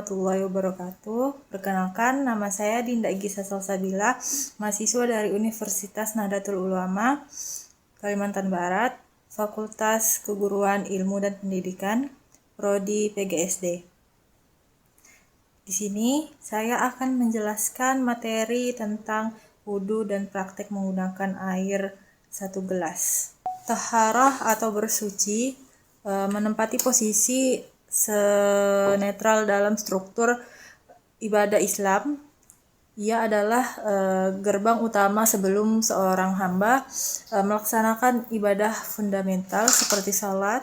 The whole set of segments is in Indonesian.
warahmatullahi wabarakatuh. Perkenalkan, nama saya Dinda Igisa Salsabila, mahasiswa dari Universitas Nahdlatul Ulama, Kalimantan Barat, Fakultas Keguruan Ilmu dan Pendidikan, Prodi PGSD. Di sini saya akan menjelaskan materi tentang wudhu dan praktek menggunakan air 1 gelas. Taharah atau bersuci menempati posisi senetral dalam struktur ibadah Islam. Ia adalah gerbang utama sebelum seorang hamba melaksanakan ibadah fundamental seperti salat.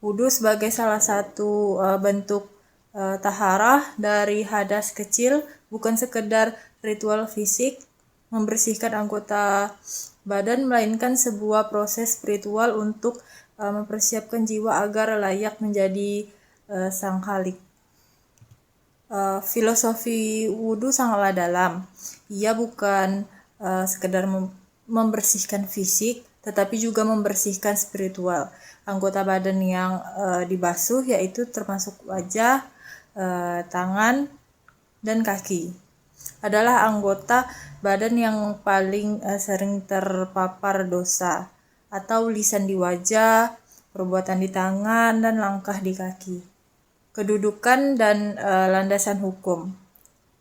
Wudhu sebagai salah satu bentuk taharah dari hadas kecil, bukan sekedar ritual fisik membersihkan anggota badan, melainkan sebuah proses spiritual untuk mempersiapkan jiwa agar layak menjadi sang khalik. Filosofi wudhu sangatlah dalam. Ia bukan sekedar membersihkan fisik, tetapi juga membersihkan spiritual. Anggota badan yang dibasuh yaitu termasuk wajah, tangan, dan kaki adalah anggota badan yang paling sering terpapar dosa atau lisan di wajah, perbuatan di tangan, dan langkah di kaki. Kedudukan dan landasan hukum.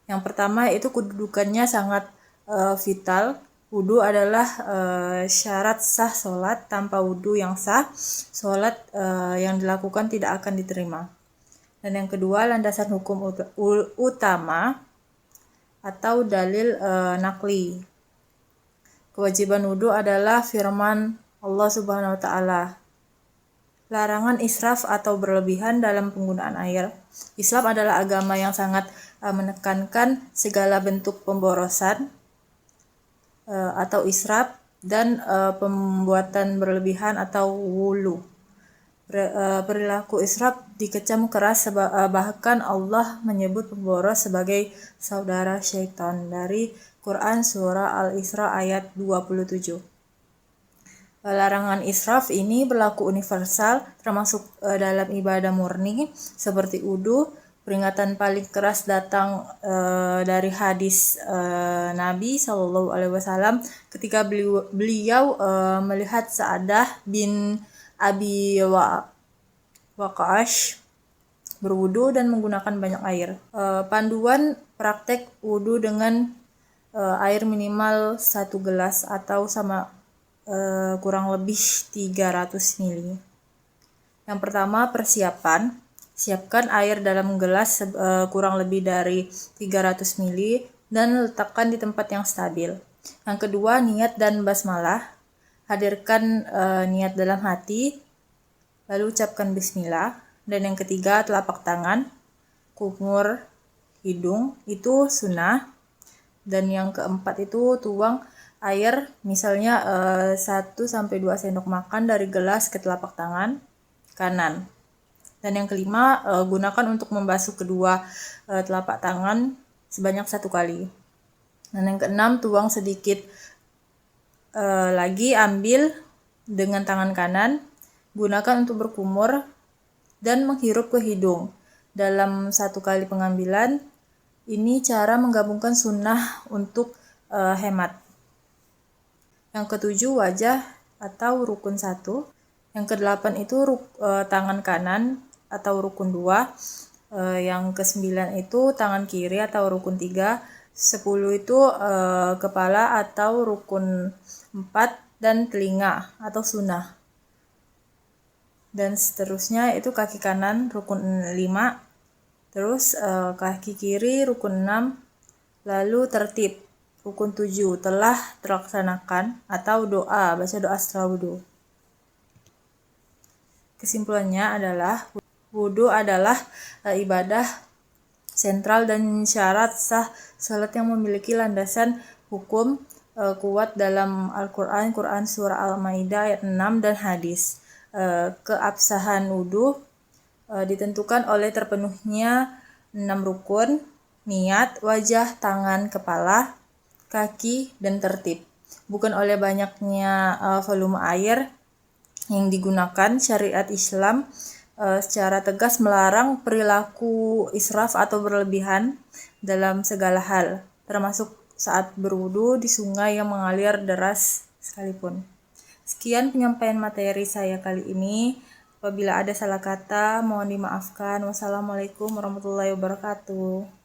Yang pertama itu kedudukannya sangat vital. Wudhu adalah syarat sah sholat. Tanpa wudhu yang sah, sholat yang dilakukan tidak akan diterima. Dan yang kedua, landasan hukum utama atau dalil nakli. Kewajiban wudhu adalah firman Allah Subhanahu wa Ta'ala. Larangan israf atau berlebihan dalam penggunaan air. Islam adalah agama yang sangat menekankan segala bentuk pemborosan atau israf dan pembuatan berlebihan atau wulu. Perilaku israf dikecam keras, bahkan Allah menyebut pemboros sebagai saudara syaitan dari Quran surah Al-Isra ayat 27. Larangan israf ini berlaku universal, termasuk dalam ibadah murni seperti wudhu. Peringatan paling keras datang dari hadis Nabi SAW ketika beliau melihat Sa'adah bin Abi Waqqash berwudu dan menggunakan banyak air. Panduan praktek wudu dengan air minimal 1 gelas atau sama kurang lebih 300 ml. Yang pertama, persiapan. Siapkan air dalam gelas kurang lebih dari 300 ml dan letakkan di tempat yang stabil. Yang kedua, niat dan basmalah. Hadirkan niat dalam hati, lalu ucapkan bismillah. Dan yang ketiga, telapak tangan, kumur, hidung, itu sunnah. Dan yang keempat itu tuang air, misalnya 1-2 sendok makan dari gelas ke telapak tangan kanan. Dan yang kelima, gunakan untuk membasuh kedua telapak tangan sebanyak 1 kali. Dan yang keenam, tuang sedikit lagi, ambil dengan tangan kanan, gunakan untuk berkumur dan menghirup ke hidung dalam 1 kali pengambilan. Ini cara menggabungkan sunnah untuk hemat. Yang ketujuh, wajah atau rukun 1. Yang kedelapan itu tangan kanan atau rukun 2. Yang ke-9 itu tangan kiri atau rukun 3. 10 itu kepala atau rukun 4, dan telinga atau sunnah. Dan seterusnya itu kaki kanan rukun 5, terus kaki kiri rukun 6, lalu tertib rukun 7 telah terlaksanakan atau doa, baca doa setelah wudhu. Kesimpulannya adalah wudhu adalah ibadah sentral dan syarat sah salat yang memiliki landasan hukum kuat dalam Al-Quran, Quran surah Al-Maidah ayat 6 dan hadis. Keabsahan wudhu ditentukan oleh terpenuhnya 6 rukun: niat, wajah, tangan, kepala, kaki, dan tertib. Bukan oleh banyaknya volume air yang digunakan. Syariat Islam secara tegas melarang perilaku israf atau berlebihan dalam segala hal, termasuk saat berwudu di sungai yang mengalir deras sekalipun. Sekian penyampaian materi saya kali ini. Apabila ada salah kata, mohon dimaafkan. Wassalamualaikum warahmatullahi wabarakatuh.